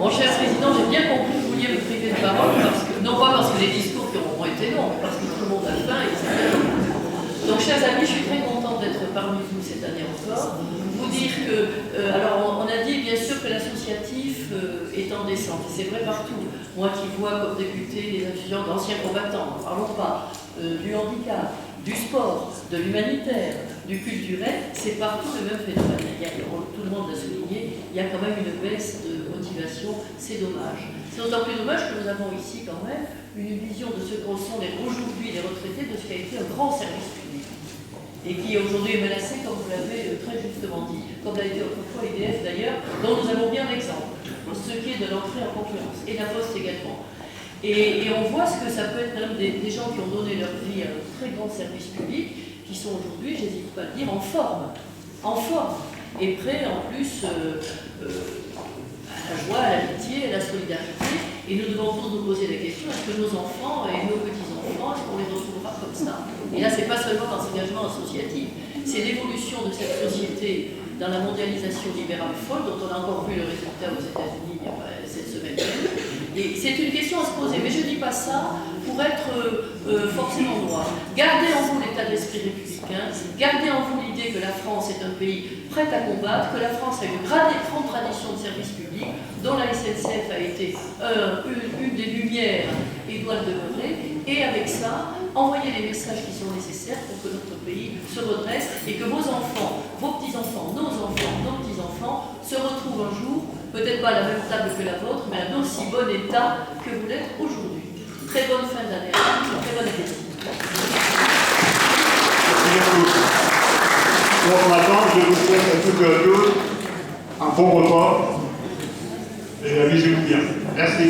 Mon cher Président, j'ai bien compris que vous vouliez me priver de parole, non pas parce que les discours qui ont été longs, mais parce que tout le monde a faim et c'est très long. Donc, chers amis, je suis très contente d'être parmi vous cette année encore. Vous dire que, alors on a dit bien sûr que l'associatif est en descente, et c'est vrai partout. Moi qui vois comme député les associations d'anciens combattants, ne parlons pas du handicap, du sport, de l'humanitaire, du culturel, c'est partout le même phénomène. Tout le monde l'a souligné, il y a quand même une baisse de motivation, c'est dommage. C'est d'autant plus dommage que nous avons ici quand même une vision de ce que sont aujourd'hui les retraités, de ce qui a été un grand service public et qui aujourd'hui est menacé, comme vous l'avez très justement dit, comme l'a été autrefois EDF d'ailleurs, dont nous avons bien l'exemple, ce qui est de l'entrée en concurrence, et la Poste également. Et on voit ce que ça peut être même des gens qui ont donné leur vie à un très grand service public, qui sont aujourd'hui, j'hésite pas à le dire, en forme, et prêts en plus à la joie, à l'amitié, à la solidarité. Et nous devons tous nous poser la question, est-ce que nos enfants et nos petits-enfants, est-ce qu'on les retrouvera comme ça? Et là, c'est pas seulement dans l'engagement associatif, c'est l'évolution de cette société dans la mondialisation libérale folle, dont on a encore vu le résultat aux États-Unis cette semaine. Et c'est une question à se poser, mais je ne dis pas ça pour être forcément noir. Gardez en vous l'état d'esprit républicain, gardez en vous l'idée que la France est un pays prêt à combattre, que la France a une grande tradition de service public, dont la SNCF a été une des lumières et doit le demeurer, et avec ça, envoyez les messages qui sont nécessaires pour que notre pays se redresse et que vos enfants, vos petits-enfants, nos petits-enfants se retrouvent un jour, peut-être pas à la même table que la vôtre, mais à un aussi bon état que vous l'êtes aujourd'hui. Très bonne fin d'année à tous, très bonne appétit. Merci beaucoup. Donc maintenant, je vous souhaite à toutes et à tous un bon repas et amusez-vous bien. Merci.